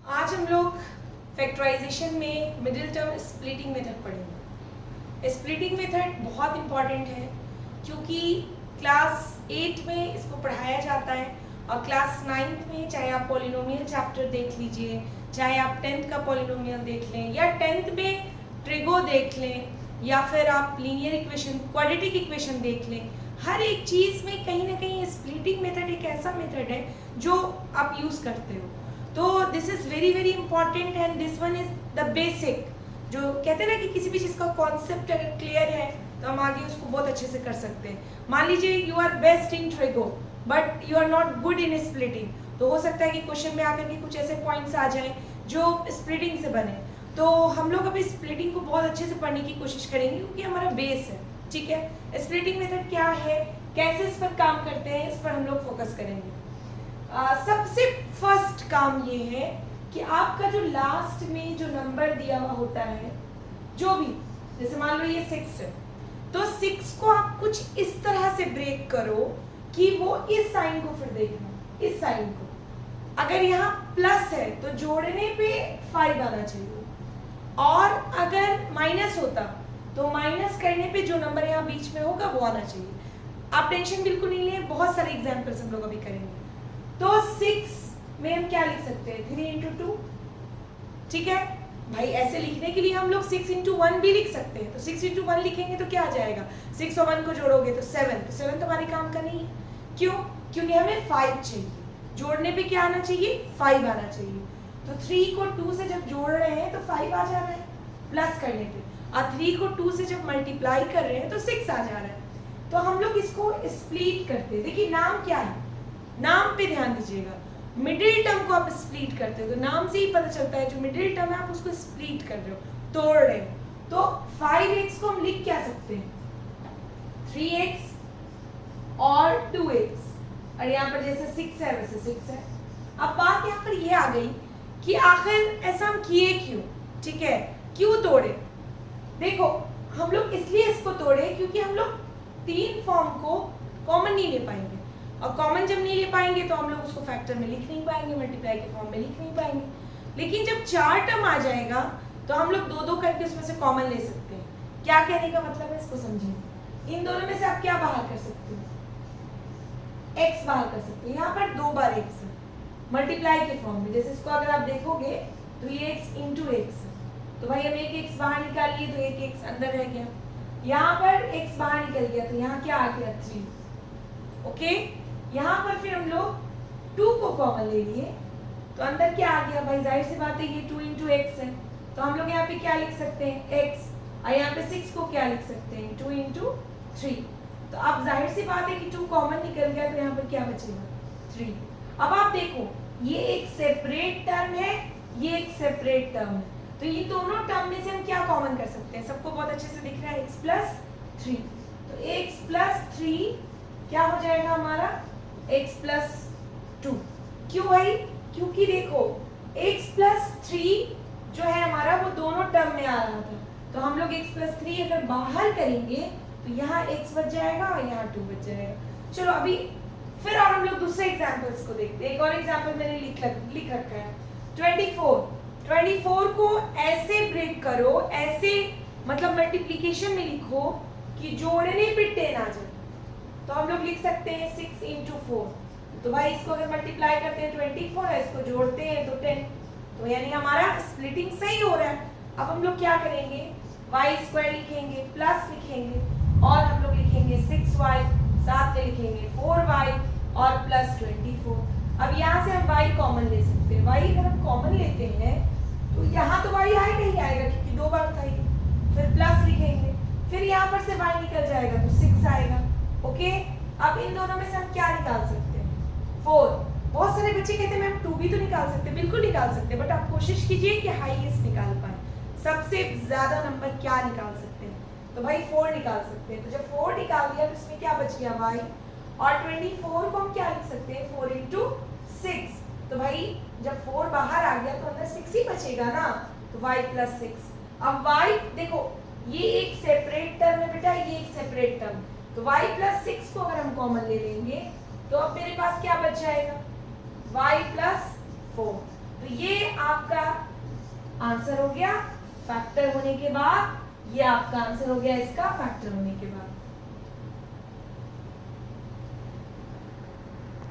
आज हम लोग फैक्टराइजेशन में मिडिल टर्म स्प्लिटिंग मेथड पढ़ेंगे। स्प्लिटिंग मेथड बहुत इम्पॉर्टेंट है क्योंकि क्लास 8 में इसको पढ़ाया जाता है और क्लास 9 में चाहे आप पॉलिनोमियल चैप्टर देख लीजिए, चाहे आप 10th का पॉलिनोमियल देख लें या 10th में ट्रिगो देख लें या फिर आप लीनियर इक्वेशन, क्वाड्रेटिक इक्वेशन देख लें, हर एक चीज़ में कहीं ना कहीं स्प्लिटिंग मेथड एक ऐसा मेथड है जो आप यूज़ करते हो। तो this is very very important and this one is the basic. जो कहते हैं ना कि किसी भी चीज़ का कॉन्सेप्ट अगर क्लियर है तो हम आगे उसको बहुत अच्छे से कर सकते हैं। मान लीजिए you are best in trigo but you are not good in splitting, तो हो सकता है कि क्वेश्चन में आकर के कुछ ऐसे पॉइंट्स आ जाए जो स्प्लिटिंग से बने। तो हम लोग अभी स्प्लिटिंग को बहुत अच्छे से पढ़ने की कोशिश करेंगे क्योंकि हमारा बेस है। ठीक है, स्प्लिटिंग मेथड क्या है, कैसे इस पर काम करते हैं, इस पर हम लोग फोकस करेंगे। सबसे फर्स्ट काम ये है कि आपका जो लास्ट में जो नंबर दिया हुआ होता है, जो भी, जैसे मान लो ये 6 है, तो 6 को आप कुछ इस तरह से ब्रेक करो कि वो इस साइन को फिर देखना, इस साइन को। अगर यहाँ प्लस है तो जोड़ने पे 5 आना चाहिए, और अगर माइनस होता तो माइनस करने पे जो नंबर यहाँ बीच में होगा वो आना चाहिए। आप टेंशन बिल्कुल नहीं लिए, बहुत सारे एग्जाम्पल्स हम लोग अभी करेंगे। तो 6 में हम क्या लिख सकते हैं, 3 into 2। ठीक है भाई, ऐसे लिखने के लिए हम लोग 6 into 1 भी लिख सकते हैं। तो 6 into 1 लिखेंगे तो क्या आ जाएगा, 6 और 1 को जोड़ोगे तो 7। तो 7 तो हमारे काम का नहीं है, क्यों? क्योंकि हमें 5 चाहिए, जोड़ने पे क्या आना चाहिए, 5 आना चाहिए। तो 3 को 2 से जब जोड़ रहे हैं तो 5 आ जा रहा है प्लस करने पे, और 3 को 2 से जब मल्टीप्लाई कर रहे हैं तो 6 आ जा रहा है। तो हम लोग इसको स्प्लिट करते हैं। देखिए नाम क्या है, नाम पे ध्यान दीजिएगा। मिडिल टर्म को आप स्प्लिट करते हो तो नाम से ही पता चलता है जो मिडिल टर्म है आप उसको स्प्लिट कर रहे हो, तोड़ रहे हो। तो 5x को हम लिख क्या सकते हैं, 3x और 2x, और यहाँ पर जैसे 6 है वैसे 6 है। अब बात यहाँ पर ये आ गई कि आखिर ऐसा हम किए क्यों। ठीक है, क्यों तोड़े? देखो हम लोग इसलिए इसको तोड़े क्योंकि हम लोग 3 फॉर्म को कॉमन नहीं ले पाएंगे, और कॉमन जब नहीं ले पाएंगे तो हम लोग उसको फैक्टर में लिख नहीं पाएंगे, मल्टीप्लाई के फॉर्म में लिख नहीं पाएंगे। लेकिन जब 4 टर्म आ जाएगा तो हम लोग 2-2 करके उसमें से कॉमन ले सकते हैं। क्या कहने का मतलब है, इसको समझिए। इन दोनों में से आप क्या बाहर कर सकते हो, x बाहर कर सकते हो। यहाँ पर 2 बार x है मल्टीप्लाई के फॉर्म में, जैसे इसको अगर आप देखोगे तो ये x into x है, तो भाई हम एक x बाहर निकाल लिए तो एक x अंदर रह गया। यहाँ पर x बाहर निकल गया तो यहाँ क्या आ गया, 3। ओके, यहाँ पर फिर हम लोग 2 को कॉमन ले लिए तो अंदर क्या आ गया, भाई जाहिर सी बात है ये 2 into x है, तो हम लोग यहाँ पे क्या लिख सकते हैं, x, और यहाँ पे 6 को क्या लिख सकते हैं, 2 into 3। तो अब जाहिर सी बात है कि 2 कॉमन निकल गया तो यहाँ पर क्या बचेगा, 3। अब आप देखो ये एक सेपरेट टर्म है, ये एक सेपरेट टर्म है, तो ये दोनों टर्म में से हम क्या कॉमन कर सकते हैं, सबको बहुत अच्छे से दिख रहा है, x plus 3। तो x plus 3 क्या हो जाएगा हमारा, x plus 2। क्यों भाई, क्योंकि देखो x plus 3 जो है हमारा वो दोनों टर्म में आ रहा था, तो हम लोग x plus 3 अगर बाहर करेंगे तो यहाँ x बच जाएगा और यहाँ 2 बच जाएगा। चलो अभी फिर और हम लोग दूसरे एग्जाम्पल्स को देखते हैं। एक और एग्जाम्पल मैंने लिख रखा है, 24 को ऐसे ब्रेक करो, ऐसे मतलब मल्टीप्लिकेशन में लिखो कि जोड़ने पे 10 आ जाए। तो हम लोग लिख सकते हैं 6 into 4। तो भाई इसको अगर मल्टीप्लाई करते हैं 24 है, इसको जोड़ते हैं तो 10, तो यानी हमारा स्प्लिटिंग सही हो रहा है। अब हम लोग क्या करेंगे, y² लिखेंगे, प्लस लिखेंगे, और हम लोग लिखेंगे 6y, साथ में लिखेंगे 4y और प्लस 24। अब यहाँ से हम y कॉमन ले सकते हैं। y अगर हम कॉमन लेते हैं तो यहाँ तो y आएगा ही आएगा क्योंकि 2 बार था ये, फिर प्लस लिखेंगे, फिर यहाँ पर से y निकल जाएगा तो 6 आएगा। ओके, अब इन दोनों में से हम क्या निकाल सकते हैं, 4। बहुत सारे बच्चे कहते हैं मैम 2 भी तो निकाल सकते हैं, बिल्कुल निकाल सकते हैं, बट आप कोशिश कीजिए कि हाईएस्ट निकाल पाए, सबसे ज्यादा नंबर क्या निकाल सकते हैं, तो भाई 4 निकाल सकते हैं। तो जब 4 निकाल दिया तो इसमें क्या बच गया, y, और 24 को हम क्या लिख सकते हैं, 4 into 6। तो भाई जब 4 बाहर आ गया तो अंदर 6 ही बचेगा ना, तो y plus 6। अब y देखो ये एक सेपरेट टर्म है बेटा, ये एक सेपरेट टर्म, तो y plus 6 को अगर हम कॉमन ले लेंगे तो अब मेरे पास क्या बच जाएगा, y plus 4। तो ये आपका आंसर हो गया फैक्टर होने के बाद, ये आपका आंसर हो गया इसका फैक्टर होने के बाद।